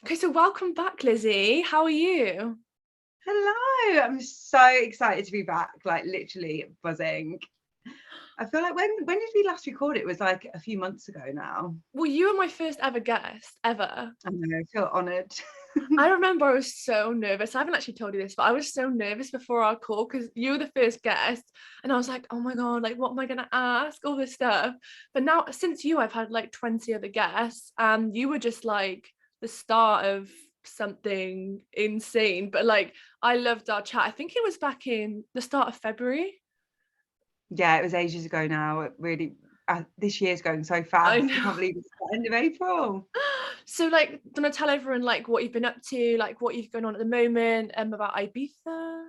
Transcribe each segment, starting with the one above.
Okay, so welcome back, Lizzie. How are you? Hello, I'm so excited to be back, like literally buzzing. I feel like when did we last record? It was like a few months ago now. Well, you were my first ever guest, ever. I know, I feel honoured. I remember I was so nervous. I haven't actually told you this, but I was so nervous before our call because you were the first guest. And I was like, oh my God, like, what am I going to ask? All this stuff. But now, since you, I've had like 20 other guests, and you were just like the start of something insane. But like, I loved our chat. I think it was back in the start of February. Yeah, it was ages ago now. It really, this year's going so I fast. I know. can't believe it's the end of April. So like, do you want to tell everyone like what you've been up to, like what you've going on at the moment, about Ibiza?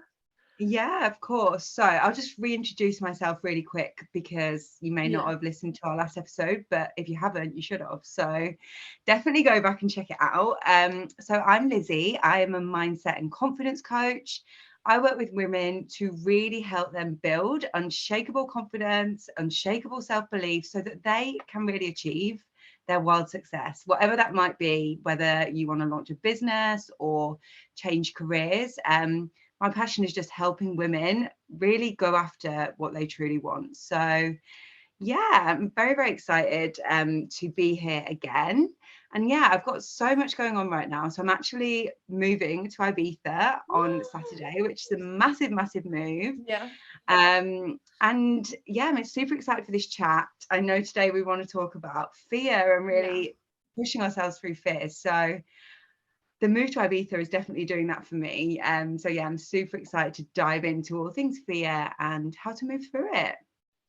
Yeah, of course. So I'll just reintroduce myself really quick because you may not Yeah. have listened to our last episode, but if you haven't, you should have. So definitely go back and check it out. So I'm Lizzie. I am a mindset and confidence coach. I work with women to really help them build unshakable confidence, unshakable self-belief so that they can really achieve their wild success, whatever that might be, whether you want to launch a business or change careers. My passion is just helping women really go after what they truly want. So yeah, I'm very, very excited to be here again. And yeah, I've got so much going on right now. So I'm actually moving to Ibiza on Saturday, which is a massive, massive move. Yeah. And yeah, I'm super excited for this chat. I know today we want to talk about fear and Yeah. really pushing ourselves through fear. So the move to Ibiza is definitely doing that for me. So yeah, I'm super excited to dive into all things fear and how to move through it.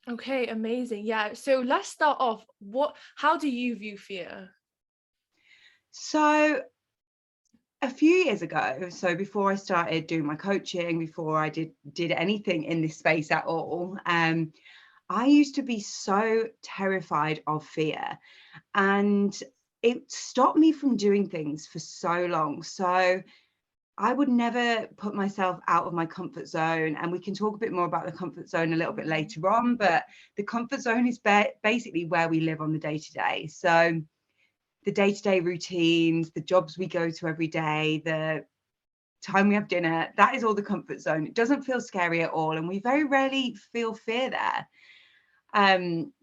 Okay, amazing. Yeah. So let's start off. How do you view fear? So a few years ago, so before I started doing my coaching, before I did anything in this space at all, I used to be so terrified of fear, and it stopped me from doing things for so long. So I would never put myself out of my comfort zone. And we can talk a bit more about the comfort zone a little bit Mhm. later on, but the comfort zone is basically where we live on the day to day. So the day to day routines, the jobs we go to every day, the time we have dinner, that is all the comfort zone. It doesn't feel scary at all. And we very rarely feel fear there. Um,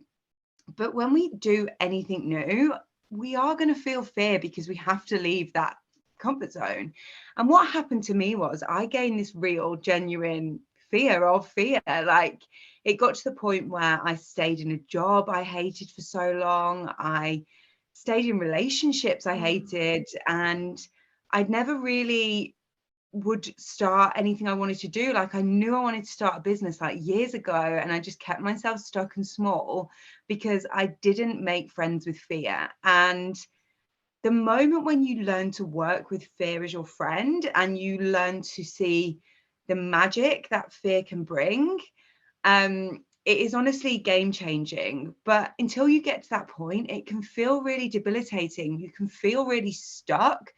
but when we do anything new, we are going to feel fear because we have to leave that comfort zone. And what happened to me was I gained this real, genuine fear of fear. Like it got to the point where I stayed in a job I hated for so long. I stayed in relationships I Mm. hated, and I'd never really would start anything I wanted to do. Like I knew I wanted to start a business like years ago, and I just kept myself stuck and small because I didn't make friends with fear. And the moment when you learn to work with fear as your friend and you learn to see the magic that fear can bring, it is honestly game changing. But until you get to that point, it can feel really debilitating. You can feel really stuck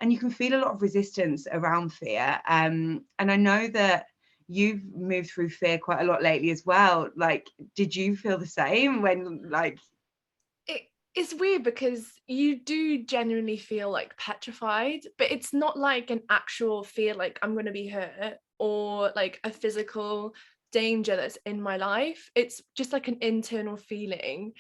and you can feel a lot of resistance around fear. And I know that you've moved through fear quite a lot lately as well. Like, did you feel the same when like, It it's weird because you do genuinely feel like petrified, but it's not like an actual fear like I'm going to be hurt or like a physical danger that's in my life. It's just like an internal feeling.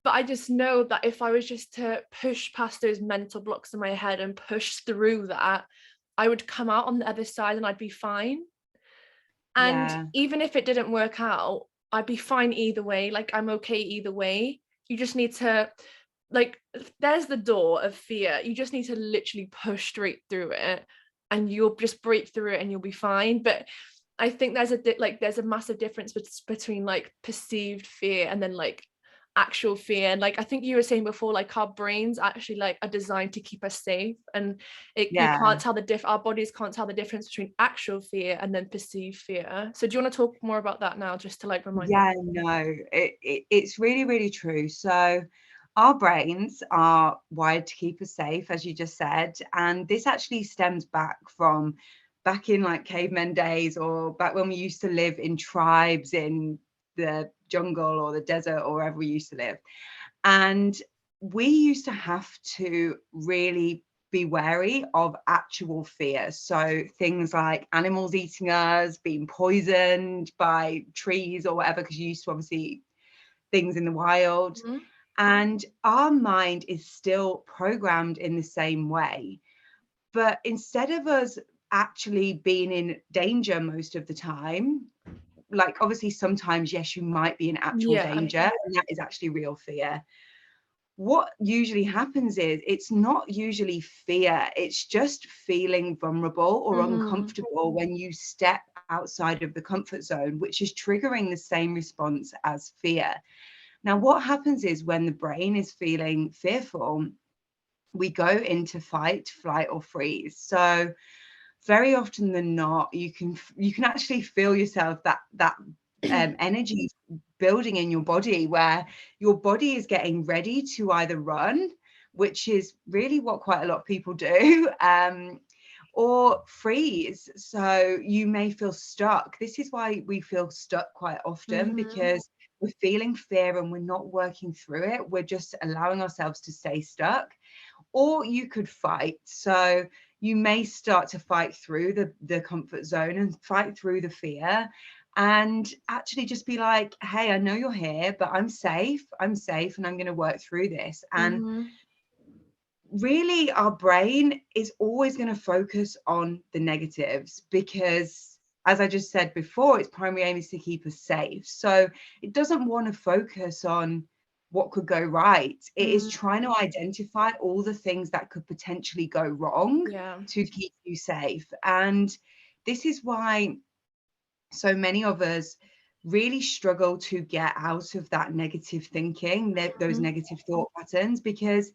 But I just know that if I was just to push past those mental blocks in my head and push through that, I would come out on the other side and I'd be fine. And yeah, even if it didn't work out, I'd be fine either way. Like I'm okay either way. You just need to like there's the door of fear. You just need to literally push straight through it and you'll just break through it and you'll be fine. But I think there's a massive difference between like perceived fear and then like actual fear. And like I think you were saying before, like our brains actually like are designed to keep us safe, and you yeah. can't tell our bodies can't tell the difference between actual fear and then perceived fear. So do you want to talk more about that now, just to like remind Yeah, everyone? no, it's really, really true. So our brains are wired to keep us safe, as you just said. And this actually stems back in like cavemen days, or back when we used to live in tribes in the jungle or the desert or wherever we used to live. And we used to have to really be wary of actual fear. So things like animals eating us, being poisoned by trees or whatever, because you used to obviously eat things in the wild. Mhm. And our mind is still programmed in the same way. But instead of us actually being in danger most of the time, like obviously sometimes, yes, you might be in actual Yeah. danger, and that is actually real fear. What usually happens is it's not usually fear, it's just feeling vulnerable or Mhm. uncomfortable when you step outside of the comfort zone, which is triggering the same response as fear. Now, what happens is when the brain is feeling fearful, we go into fight, flight, or freeze. So very often than not, you can actually feel yourself that energy building in your body, where your body is getting ready to either run, which is really what quite a lot of people do, or freeze. So you may feel stuck. This is why we feel stuck quite often, Mhm. because we're feeling fear and we're not working through it. We're just allowing ourselves to stay stuck. Or you could fight. So you may start to fight through the comfort zone and fight through the fear, and actually just be like, hey, I know you're here, but I'm safe, and I'm going to work through this. And Mhm. really, our brain is always going to focus on the negatives, because as I just said before, its primary aim is to keep us safe. So it doesn't want to focus on what could go right. It is Mm. trying to identify all the things that could potentially go wrong Yeah. to keep you safe. And this is why so many of us really struggle to get out of that negative thinking, those Mhm. negative thought patterns, because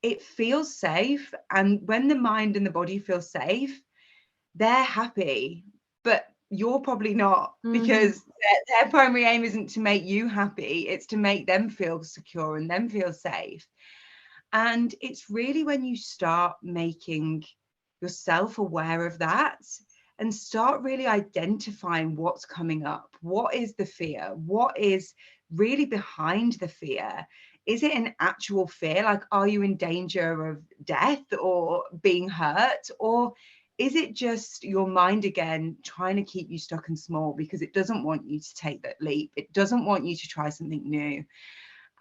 it feels safe. And when the mind and the body feel safe, they're happy. But you're probably not, Mhm. because their primary aim isn't to make you happy, it's to make them feel secure and them feel safe. And it's really when you start making yourself aware of that and start really identifying what's coming up. What is the fear? What is really behind the fear? Is it an actual fear? Like, are you in danger of death or being hurt? Or is it just your mind again trying to keep you stuck and small because it doesn't want you to take that leap? It doesn't want you to try something new.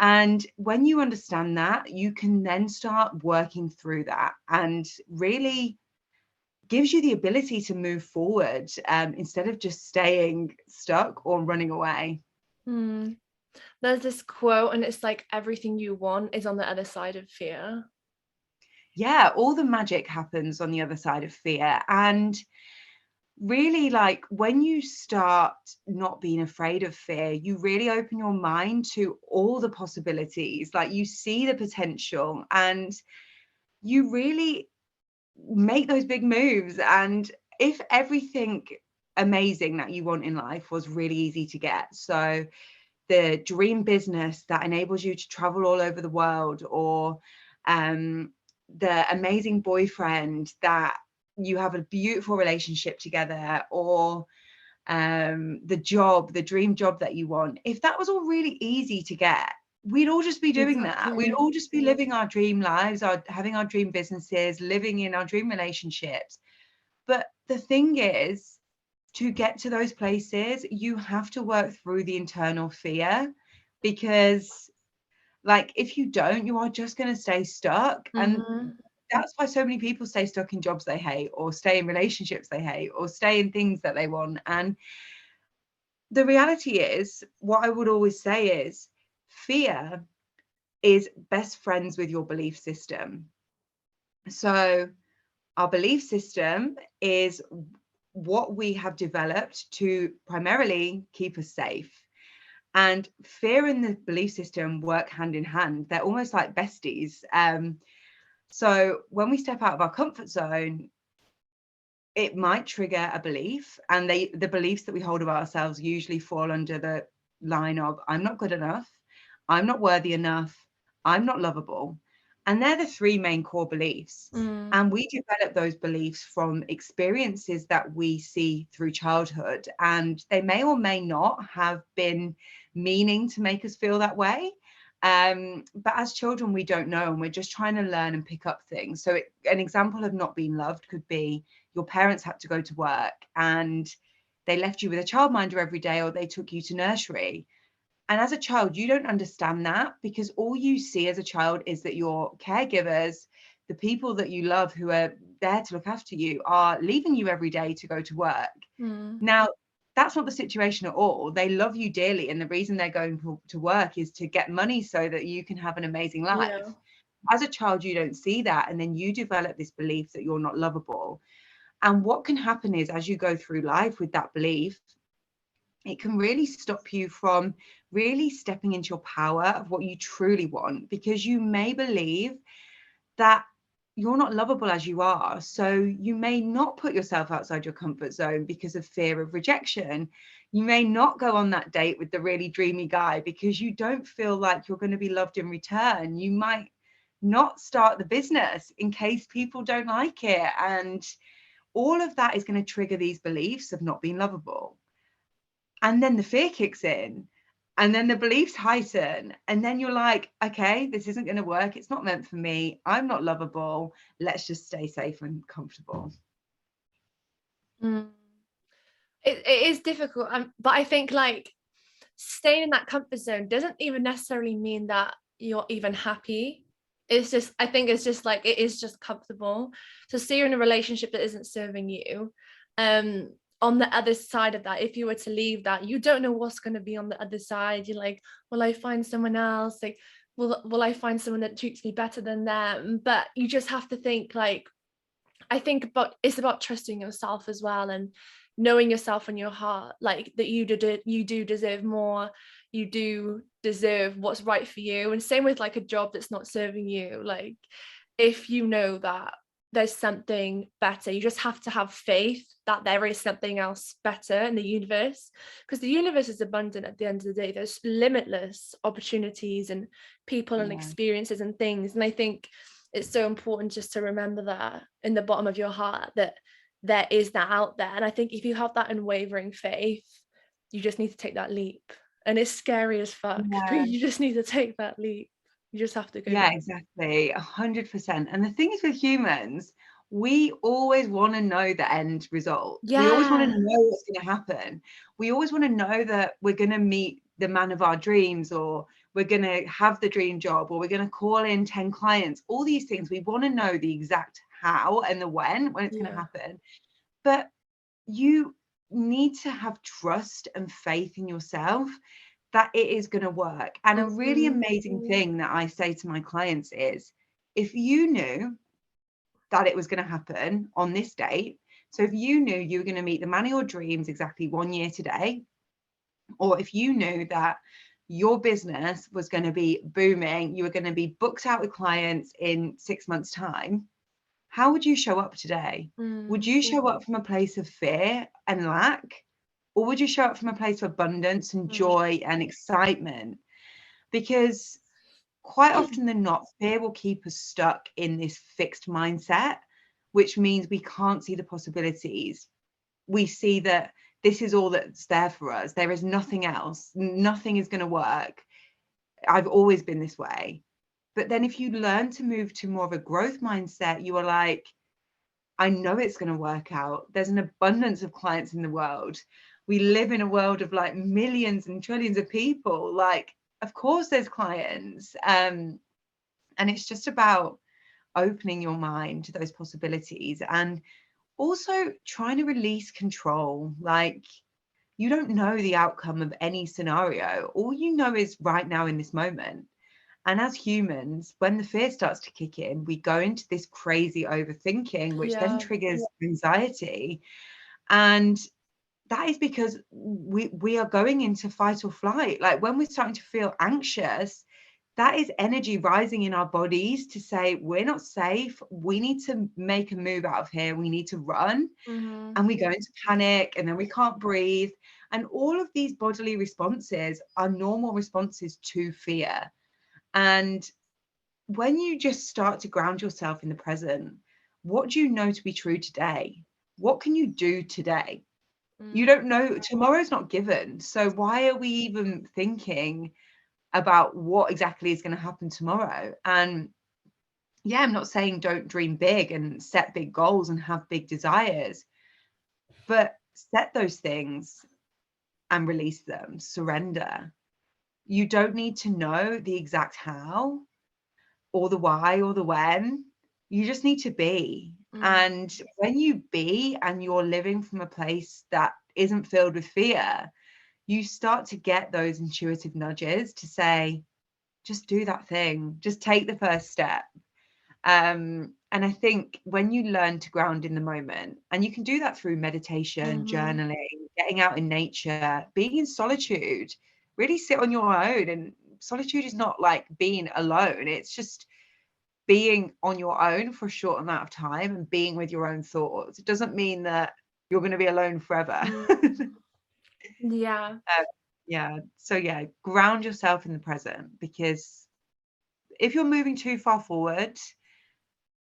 And when you understand that, you can then start working through that, and really gives you the ability to move forward, instead of just staying stuck or running away. Mm. There's this quote, and it's like everything you want is on the other side of fear. Yeah, all the magic happens on the other side of fear. And really, like when you start not being afraid of fear, you really open your mind to all the possibilities. Like you see the potential, and you really make those big moves. And if everything amazing that you want in life was really easy to get, so the dream business that enables you to travel all over the world, or the amazing boyfriend that you have a beautiful relationship together, or the dream job that you want, if that was all really easy to get, we'd all just be doing that. We'd Exactly. all just be living our dream lives, having our dream businesses, living in our dream relationships. But the thing is, to get to those places, you have to work through the internal fear, because like if you don't, you are just going to stay stuck. And Mhm. that's why so many people stay stuck in jobs they hate, or stay in relationships they hate, or stay in things that they want. And the reality is, what I would always say is, fear is best friends with your belief system. So our belief system is what we have developed to primarily keep us safe. And fear and the belief system work hand in hand. They're almost like besties. So when we step out of our comfort zone, it might trigger a belief, and the beliefs that we hold of ourselves usually fall under the line of, I'm not good enough, I'm not worthy enough, I'm not lovable. And they're the three main core beliefs. Mm. And we develop those beliefs from experiences that we see through childhood, and they may or may not have been meaning to make us feel that way. But as children, we don't know, and we're just trying to learn and pick up things. So an example of not being loved could be your parents had to go to work and they left you with a childminder every day, or they took you to nursery. And as a child, you don't understand that, because all you see as a child is that your caregivers, the people that you love who are there to look after you, are leaving you every day to go to work. Mm. Now, that's not the situation at all. They love you dearly, and the reason they're going to work is to get money so that you can have an amazing life. Yeah. As a child, you don't see that, and then you develop this belief that you're not lovable. And what can happen is, as you go through life with that belief, it can really stop you from really stepping into your power of what you truly want, because you may believe that you're not lovable as you are. So you may not put yourself outside your comfort zone because of fear of rejection. You may not go on that date with the really dreamy guy because you don't feel like you're going to be loved in return. You might not start the business in case people don't like it. And all of that is going to trigger these beliefs of not being lovable. And then the fear kicks in, and then the beliefs heighten, and then you're like, okay, this isn't going to work, it's not meant for me, I'm not lovable, let's just stay safe and comfortable. Mm. It is difficult, but I think like staying in that comfort zone doesn't even necessarily mean that you're even happy. It's just, I think it's just like, it is just comfortable. So say you're in a relationship that isn't serving you, um on the other side of that, if you were to leave that, you don't know what's going to be on the other side. You're like, will I find someone else? Like, will I find someone that treats me better than them? But you just have to think like, I think about, it's about trusting yourself as well, and knowing yourself in your heart, like that you do deserve more, you do deserve what's right for you. And same with like a job that's not serving you. Like if you know that there's something better, you just have to have faith that there is something else better in the universe, because the universe is abundant. At the end of the day, there's limitless opportunities and people and Yeah, experiences and things. And I think it's so important just to remember that in the bottom of your heart, that there is that out there. And I think if you have that unwavering faith, you just need to take that leap. And it's scary as fuck, but yeah, you just need to take that leap. You just have to go yeah, for it. exactly, 100%. And the thing is, with humans, we always want to know the end result. We always want to Yeah. know what's going to happen. We always want to know that we're going to meet the man of our dreams, or we're going to have the dream job, or we're going to call in 10 clients. All these things, we want to know the exact how and the when it's going to Yeah. happen. But you need to have trust and faith in yourself that it is going to work. And a really Mhm. amazing thing that I say to my clients is, if you knew that it was going to happen on this date, so if you knew you were going to meet the man of your dreams exactly 1 year today, or if you knew that your business was going to be booming, you were going to be booked out with clients in 6 months' time, how would you show up today? Would Mm. you show up from a place of fear and lack? Or would you show up from a place of abundance and Mm. joy and excitement? Because quite often than not, fear will keep us stuck in this fixed mindset, which means we can't see the possibilities. We see that this is all that's there for us. There is nothing else. Nothing is going to work. I've always been this way. But then if you learn to move to more of a growth mindset, you are like, I know it's going to work out. There's an abundance of clients in the world. We live in a world of like millions and trillions of people. Like, of course, there's clients. And it's just about opening your mind to those possibilities, and also trying to release control. Like, you don't know the outcome of any scenario. All you know is right now in this moment. And as humans, when the fear starts to kick in, we go into this crazy overthinking, which then Yeah. triggers anxiety. And that is because we are going into fight or flight. Like, when we're starting to feel anxious, that is energy rising in our bodies to say, we're not safe. We need to make a move out of here. We need to run. Mhm. And we go into panic, and then we can't breathe. And all of these bodily responses are normal responses to fear. And when you just start to ground yourself in the present, what do you know to be true today? What can you do today? You Mm. don't know. Tomorrow's not given. So why are we even thinking, about what exactly is going to happen tomorrow. And yeah, I'm not saying don't dream big and set big goals and have big desires, but set those things and release them, surrender. You don't need to know the exact how or the why or the when. You just need to be. And when you be and you're living from a place that isn't filled with fear, you start to get those intuitive nudges to say, just do that thing, just take the first step. And I think when you learn to ground in the moment, and you can do that through meditation, journaling, getting out in nature, being in solitude, really sit on your own. And solitude is not like being alone, it's just being on your own for a short amount of time and being with your own thoughts. It doesn't mean that you're going to be alone forever. Yeah. Yeah. So yeah, ground yourself in the present, because if you're moving too far forward,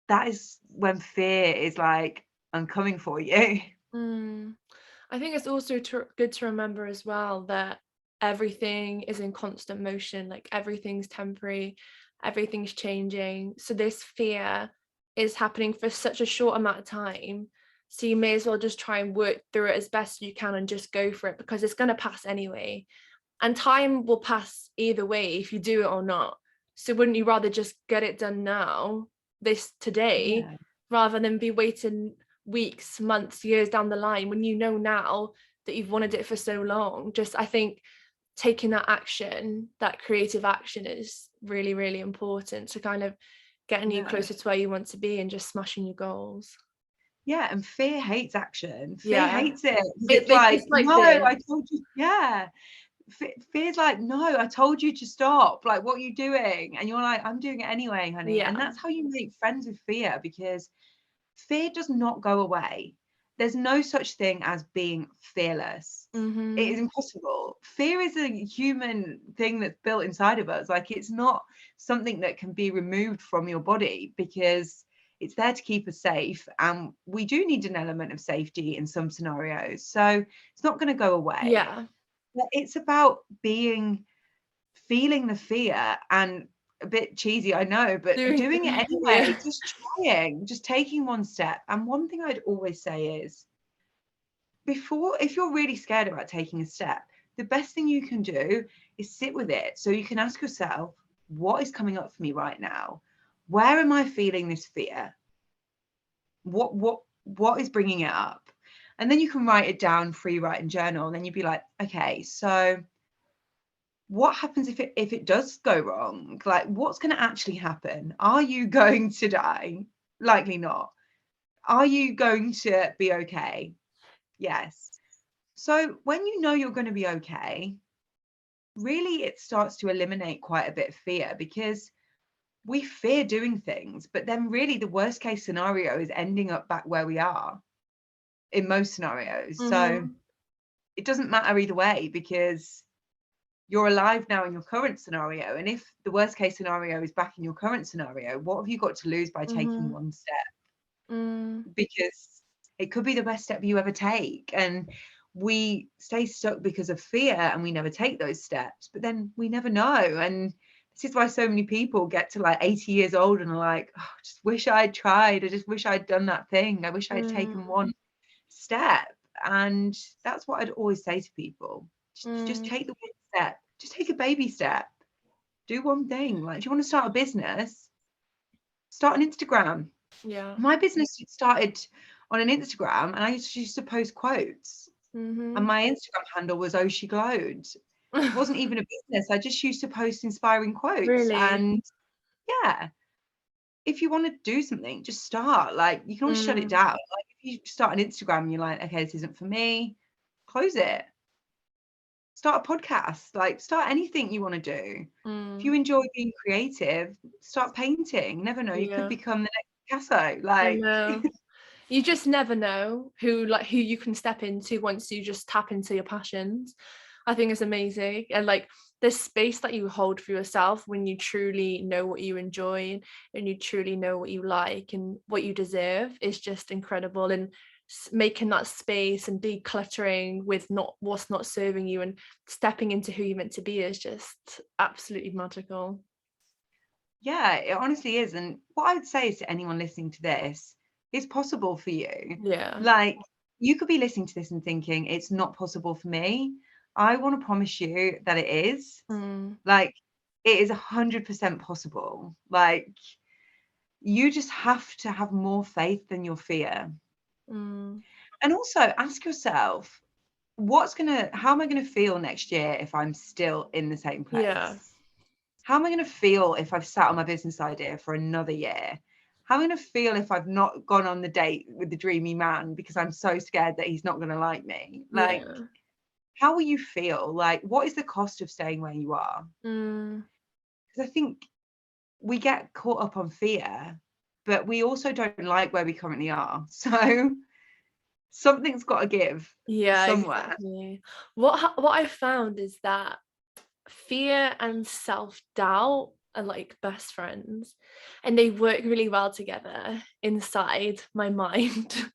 that is when fear is like, I'm coming for you. I think it's also good to remember as well that everything is in constant motion, like everything's temporary, everything's changing. So this fear is happening for such a short amount of time. So you may as well just try and work through it as best you can and just go for it, because it's going to pass anyway. And time will pass either way if you do it or not. So wouldn't you rather just get it done now, today, Yeah. rather than be waiting weeks, months, years down the line when you know now that you've wanted it for so long? Just, I think taking that action, that creative action, is really, really important to kind of getting you Yeah. closer to where you want to be and just smashing your goals. Yeah. And fear hates action. Fear Yeah. hates it. It's It's like, like no, this. I told you. Yeah. Fear's like, no, I told you to stop. Like, what are you doing? And you're like, I'm doing it anyway, honey. Yeah. And that's how you make friends with fear, because fear does not go away. There's no such thing as being fearless. It is impossible. Fear is a human thing that's built inside of us. Like, it's not something that can be removed from your body, because it's there to keep us safe. And we do need an element of safety in some scenarios. So it's not going to go away. Yeah. But it's about feeling the fear, and a bit cheesy, I know, but Doing doing it yeah. anyway, just trying, just taking one step. And one thing I'd always say is, if you're really scared about taking a step, the best thing you can do is sit with it. So you can ask yourself, what is coming up for me right now? Where am I feeling this fear? What is bringing it up? And then you can write it down, free write and journal. And then you'd be like, okay, so what happens if it does go wrong? Like, what's going to actually happen? Are you going to die? Likely not. Are you going to be okay? Yes. So when you know you're going to be okay, really it starts to eliminate quite a bit of fear, because we fear doing things, but then really the worst case scenario is ending up back where we are in most scenarios. So it doesn't matter either way, because you're alive now in your current scenario. And if the worst case scenario is back in your current scenario, what have you got to lose by taking one step? Because it could be the best step you ever take. And we stay stuck because of fear and we never take those steps, but then we never know. And this is why so many people get to like 80 years old and are like, oh, I just wish I'd tried. I just wish I'd done that thing. I wish I'd taken one step. And that's what I'd always say to people. Just take the one step. Just take a baby step. Do one thing. Like, do you want to start a business? Start an Instagram. Yeah. My business started on an Instagram, and I used to post quotes. And my Instagram handle was Oh She Glowed. It wasn't even a business. I just used to post inspiring quotes. Really? And yeah, if you want to do something, just start. Like, you can always shut it down. Like, if you start an Instagram and you're like, okay, this isn't for me, close it. Start a podcast. Like, start anything you want to do. If you enjoy being creative, start painting. Never know, you could Yeah. become the next Picasso. I Like, know. You just never know who you can step into once you just tap into your passions. I think it's amazing. And like the space that you hold for yourself when you truly know what you enjoy and you truly know what you like and what you deserve is just incredible. And making that space and decluttering with not what's not serving you and stepping into who you're meant to be is just absolutely magical. Yeah, it honestly is. And what I would say is to anyone listening to this, it's possible for you. Yeah. Like, you could be listening to this and thinking, it's not possible for me. I want to promise you that it is. Mm, Like, it is 100% possible. Like, you just have to have more faith than your fear. mm, And also ask yourself, how am I gonna feel next year if I'm still in the same yeah. place? How am I gonna feel if I've sat on my business idea for another year? How am I gonna feel if I've not gone on the date with the dreamy man because I'm so scared that he's not gonna like me? Like, Yeah. how will you feel? Like, what is the cost of staying where you are? Mm, Because I think we get caught up on fear, but we also don't like where we currently are. So something's got to give yeah, somewhere. exactly. What I found is that fear and self-doubt are like best friends, and they work really well together inside my mind.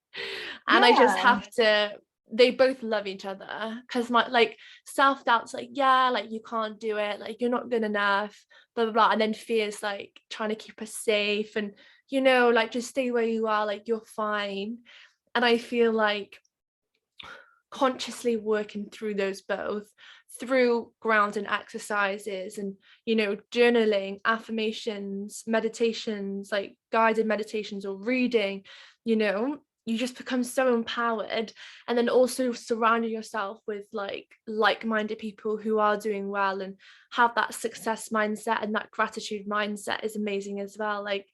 And I just Yeah. have to they both love each other, because my like self-doubt's like, yeah, like you can't do it, like you're not good enough, blah blah blah. And then fear's like trying to keep us safe and, like just stay where you are, like you're fine. And I feel like consciously working through those both through grounding exercises and, journaling, affirmations, meditations, like guided meditations or reading, you just become so empowered. And then also surrounding yourself with like-minded people who are doing well and have that success mindset, and that gratitude mindset is amazing as well. Like,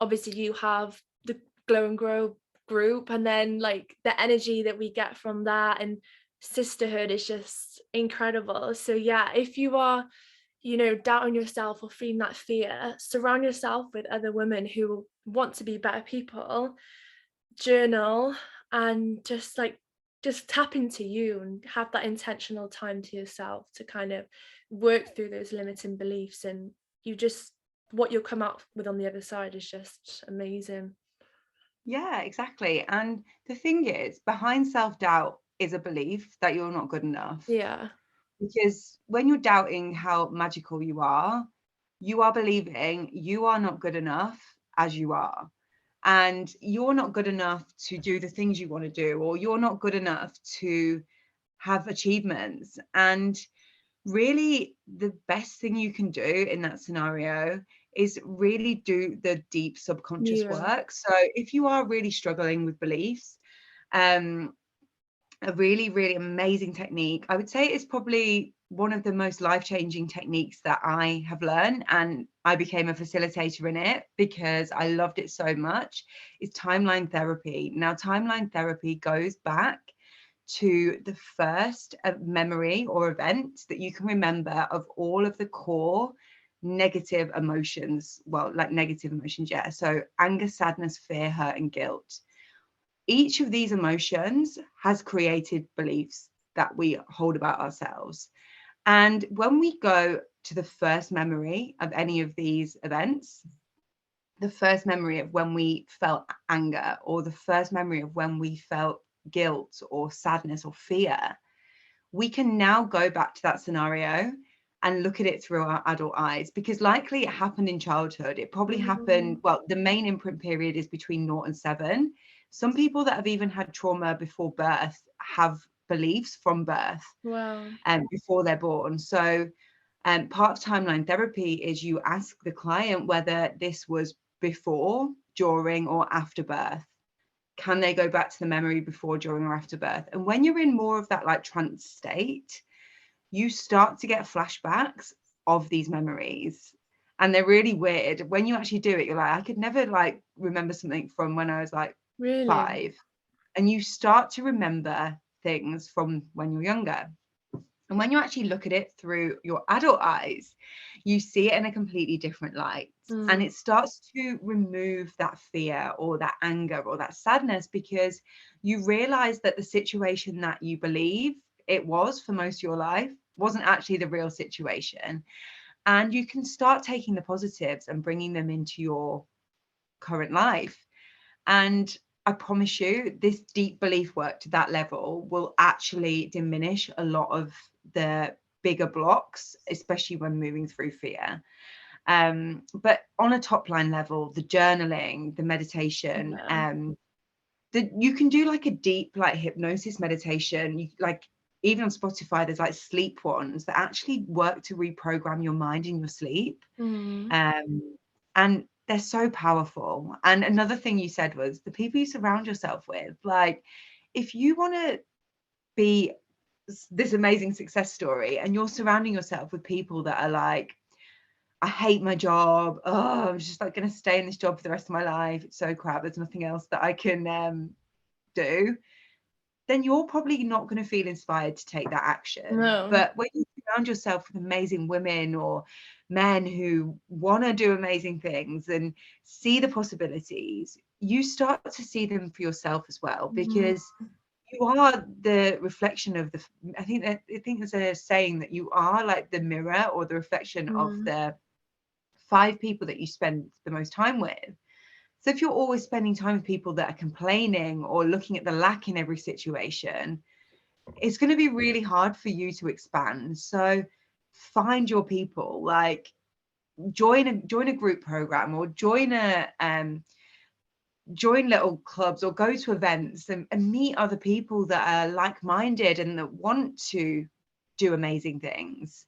obviously you have the Glow and Grow group, and then like the energy that we get from that and sisterhood is just incredible. So yeah, if you are, doubting yourself or feeling that fear, surround yourself with other women who want to be better people, journal, and just tap into you and have that intentional time to yourself to kind of work through those limiting beliefs. And you just what you'll come out with on the other side is just amazing. Yeah, exactly. And the thing is, behind self-doubt is a belief that you're not good enough. Yeah. Because when you're doubting how magical you are believing you are not good enough as you are. And you're not good enough to do the things you want to do, or you're not good enough to have achievements. And really, the best thing you can do in that scenario is really do the deep subconscious Yeah. work. So if you are really struggling with beliefs, um, a really, really amazing technique, I would say it's probably one of the most life-changing techniques that I have learned, and I became a facilitator in it because I loved it so much, is timeline therapy. Now, timeline therapy goes back to the first memory or event that you can remember of all of the core negative emotions. Well, like negative emotions, yeah. So anger, sadness, fear, hurt, and guilt. Each of these emotions has created beliefs that we hold about ourselves. And when we go to the first memory of any of these events, the first memory of when we felt anger, or the first memory of when we felt guilt or sadness or fear, we can now go back to that scenario and look at it through our adult eyes, because likely it happened in childhood. It probably happened, Mm, well, the main imprint period is between 0 and 7. Some people that have even had trauma before birth have beliefs from birth wow. before they're born. So part of timeline therapy is you ask the client whether this was before, during, or after birth. Can they go back to the memory before, during, or after birth? And when you're in more of that like trance state, you start to get flashbacks of these memories. And they're really weird. When you actually do it, you're like, I could never like remember something from when I was like Really? 5. And you start to remember things from when you're younger. And when you actually look at it through your adult eyes, you see it in a completely different light. And Mm, it starts to remove that fear or that anger or that sadness, because you realize that the situation that you believe it was for most of your life wasn't actually the real situation. And you can start taking the positives and bringing them into your current life. And I promise you, this deep belief work to that level will actually diminish a lot of the bigger blocks, especially when moving through fear. But on a top line level, the journaling, the meditation, you can do like a deep like hypnosis meditation. You like, even on Spotify, there's like sleep ones that actually work to reprogram your mind in your sleep. And they're so powerful. And another thing you said was the people you surround yourself with. Like, if you want to be this amazing success story and you're surrounding yourself with people that are like, I hate my job, oh, I'm just like going to stay in this job for the rest of my life, it's so crap, there's nothing else that I can do, then you're probably not going to feel inspired to take that action. No. But when you surround yourself with amazing women or men who want to do amazing things and see the possibilities, you start to see them for yourself as well, because you are the reflection of the, I think there's a saying that you are like the mirror or the reflection of the 5 people that you spend the most time with. So if you're always spending time with people that are complaining or looking at the lack in every situation, it's going to be really hard for you to expand. So find your people, like join a group program, or join little clubs, or go to events and meet other people that are like-minded and that want to do amazing things.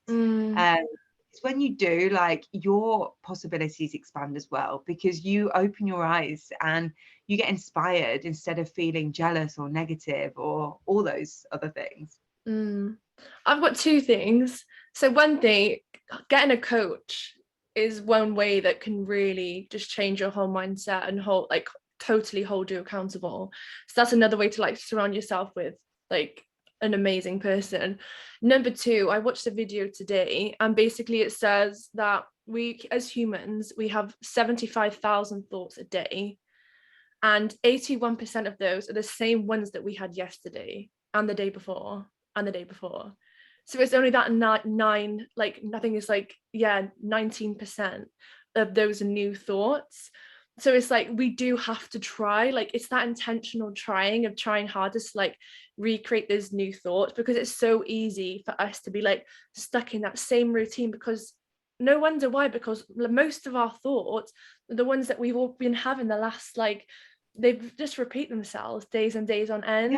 It's when you do, like, your possibilities expand as well, because you open your eyes and you get inspired instead of feeling jealous or negative or all those other things. I've got 2 things. So one thing, getting a coach is one way that can really just change your whole mindset and totally hold you accountable. So that's another way to like surround yourself with like an amazing person. Number 2, I watched a video today and basically it says that we as humans, we have 75,000 thoughts a day, and 81% of those are the same ones that we had yesterday and the day before and the day before. So it's only that nine, like nothing is like, 19% of those new thoughts. So it's like, we do have to try, like it's that intentional trying of trying hardest to like recreate those new thoughts, because it's so easy for us to be like stuck in that same routine, because no wonder why, because most of our thoughts are the ones that we've all been having the last, like they've just repeat themselves days and days on end.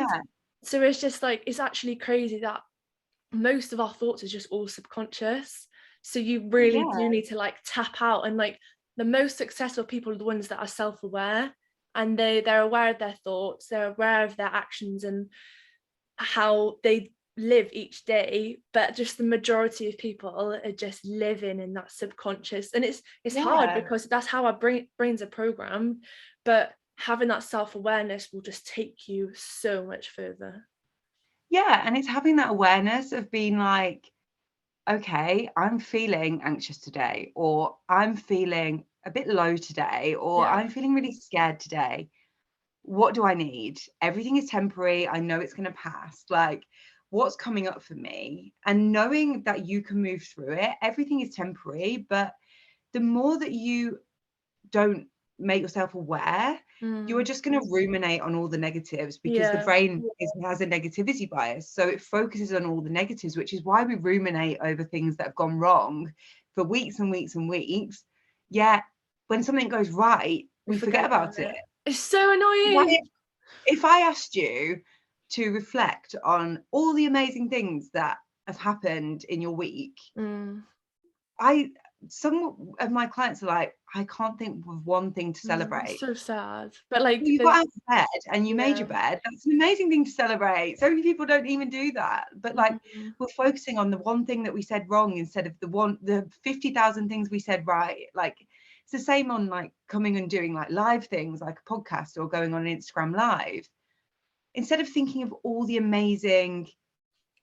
So it's just like, it's actually crazy that most of our thoughts is just all subconscious. So you really do need to like tap out, and like the most successful people are the ones that are self-aware, and they're aware of their thoughts, they're aware of their actions and how they live each day. But just the majority of people are just living in that subconscious, and it's hard because that's how our brains are programmed. But having that self-awareness will just take you so much further. And it's having that awareness of being like, okay, I'm feeling anxious today, or I'm feeling a bit low today, or I'm feeling really scared today. What do I need? Everything is temporary. I know it's going to pass. Like, what's coming up for me? And knowing that you can move through it. Everything is temporary, but the more that you don't make yourself aware, you are just going to ruminate on all the negatives, because the brain has a negativity bias. So it focuses on all the negatives, which is why we ruminate over things that have gone wrong for weeks and weeks and weeks. Yet when something goes right, we forget about it. It's so annoying. If I asked you to reflect on all the amazing things that have happened in your week, some of my clients are like, I can't think of one thing to celebrate. So sad. But like, you got out of bed and you made your bed. That's an amazing thing to celebrate. So many people don't even do that. But like, we're focusing on the one thing that we said wrong instead of the 50,000 things we said right. Like, it's the same on like coming and doing like live things like a podcast or going on an Instagram live. Instead of thinking of all the amazing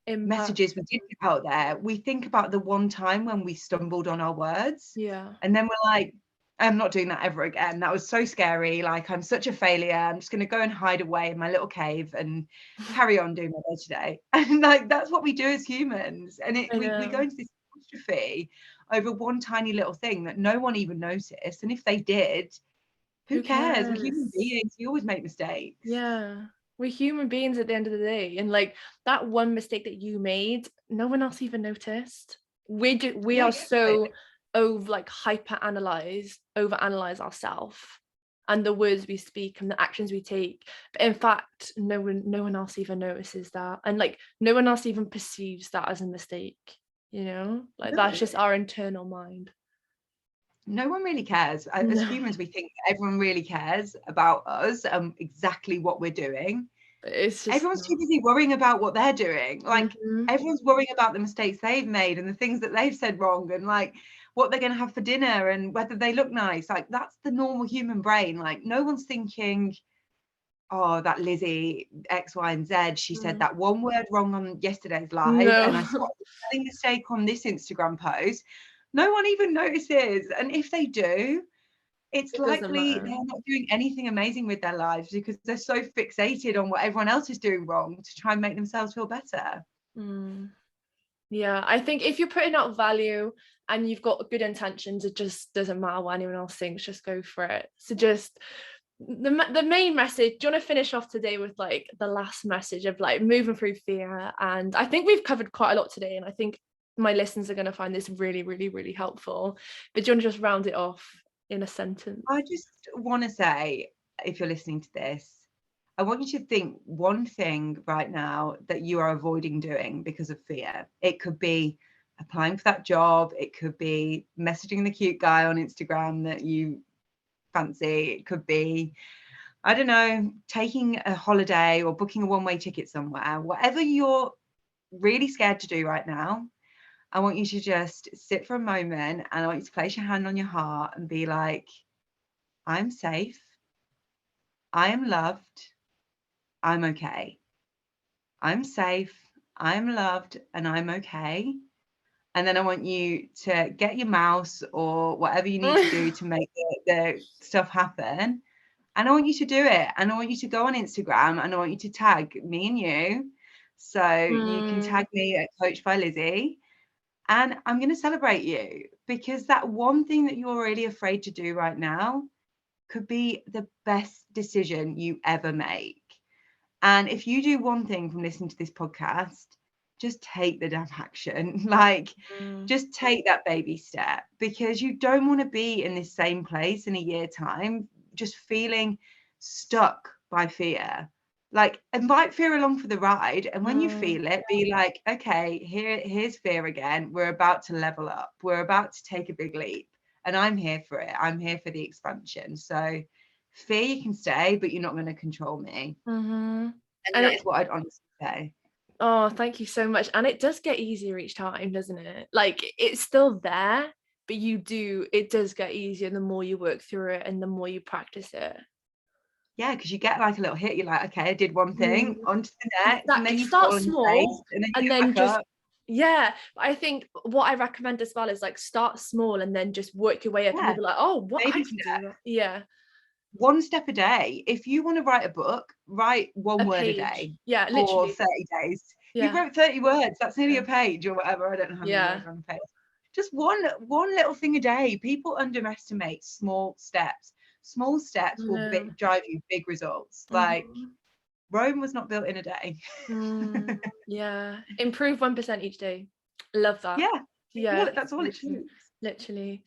messages we did put out there, we think about the one time when we stumbled on our words. And then we're like, I'm not doing that ever again. That was so scary. Like, I'm such a failure. I'm just going to go and hide away in my little cave and carry on doing my day to day. And like, that's what we do as humans. And we go into this catastrophe over one tiny little thing that no one even noticed. And if they did, Who Who cares? We're human cares? beings. We always make mistakes. Yeah. We're human beings at the end of the day. And like that one mistake that you made, no one else even noticed. We Yeah, are exactly. so overanalyze ourselves and the words we speak and the actions we take. But in fact, no one else even notices that. And like no one else even perceives that as a mistake, you know? Like that's No. just our internal mind. No one really cares. As No. humans, we think that everyone really cares about us and exactly what we're doing. But it's just Everyone's too not. busy worrying about what they're doing. Like, Mhm. everyone's worrying about the mistakes they've made and the things that they've said wrong and like what they're going to have for dinner and whether they look nice. Like, that's the normal human brain. Like, no one's thinking, oh, that Lizzie X, Y, and Z, she said Mm. that one word wrong on yesterday's live, No. and I spotted the spelling mistake on this Instagram post. No one even notices. And if they do, it's It doesn't likely matter. they're not doing anything amazing with their lives because they're so fixated on what everyone else is doing wrong to try and make themselves feel better. Mm. Yeah, I think if you're putting out value and you've got good intentions, it just doesn't matter what anyone else thinks, just go for it. So just the main message, do you want to finish off today with like the last message of like moving through fear? And I think we've covered quite a lot today, and I think my listeners are going to find this really, really, really helpful. But do you want to just round it off in a sentence? I just want to say, if you're listening to this, I want you to think one thing right now that you are avoiding doing because of fear. It could be applying for that job. It could be messaging the cute guy on Instagram that you fancy. It could be, I don't know, taking a holiday or booking a one-way ticket somewhere. Whatever you're really scared to do right now, I want you to just sit for a moment and I want you to place your hand on your heart and be like, I'm safe. I am loved. I'm okay. I'm safe. I'm loved and I'm okay. And then I want you to get your mouse or whatever you need to do to make the stuff happen. And I want you to do it. And I want you to go on Instagram and I want you to tag me and you. So you can Mm, tag me at Coach by Lizzie. And I'm going to celebrate you because that one thing that you're really afraid to do right now could be the best decision you ever make. And if you do one thing from listening to this podcast, just take the damn action. Like, mm, just take that baby step because you don't want to be in this same place in a year time, just feeling stuck by fear. Like, invite fear along for the ride. And when you mm, feel it, be like, okay, here's fear again. We're about to level up. We're about to take a big leap. And I'm here for it. I'm here for the expansion. So, fear, you can stay, but you're not going to control me. mm-hmm. And And that it is what I'd honestly say. Oh, thank you so much. And it does get easier each time, doesn't it? Like it's still there, but it does get easier the more you work through it and the more you practice it. Yeah, because you get like a little hit. You're like, okay, I did one Mm, thing, on to the next, and then exactly. you Start fall on your face, small and then you and get then back just, up. yeah. But I think what I recommend as well is like start small and then just work your way up and Yeah, you'll be like, oh, what I baby can step. do that. Yeah. One step a day. If you want to write a book, write one A word a page. day Yeah, for literally. 30 days. You Yeah. wrote 30 words. That's nearly Yeah. a page or whatever. I don't know how many Yeah. words are on a page. Just one little thing a day. People underestimate small steps. Small steps will No. drive you big results. Like, Mhm. Rome was not built in a day. Yeah. Improve 1% each day. Love that. Yeah, Yeah, look, that's all it literally. takes. Literally.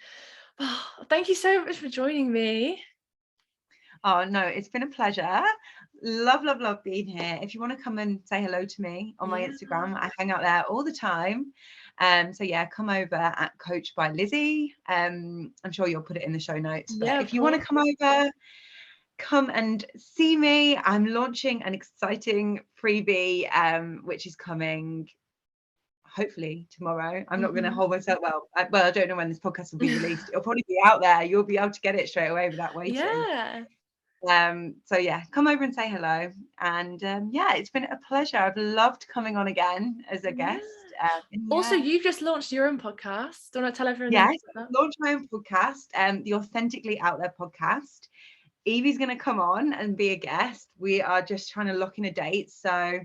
Oh, thank you so much for joining me. Oh no, it's been a pleasure. Love being here. If you want to come and say hello to me on my Yeah. Instagram, I hang out there all the time. So yeah, come over at Coach by Lizzie. I'm sure you'll put it in the show notes. But Yeah, of if you want to course. come over, come and see me. I'm launching an exciting freebie, which is coming hopefully tomorrow. I'm not going to Mhm. hold myself. I don't know when this podcast will be released. It'll probably be out there. You'll be able to get it straight away without waiting. Yeah. So yeah, come over and say hello. And yeah, it's been a pleasure. I've loved coming on again as a Yeah. guest. And Also, yeah, you've just launched your own podcast. Do you want to tell everyone yes, about I've launched my own podcast, the Authentically Out There podcast. Evie's going to come on and be a guest. We are just trying to lock in a date. So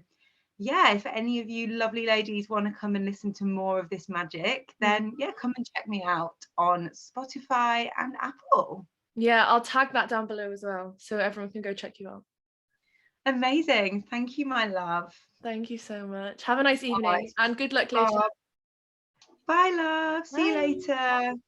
yeah, if any of you lovely ladies want to come and listen to more of this magic, that? then yeah, come and check me out on Spotify and Apple. Yeah, I'll tag that down below as well so everyone can go check you out. Amazing. Thank you, my love. Thank you so much. Have a nice All right. evening and good luck later. Oh, bye, love. See you Bye. later.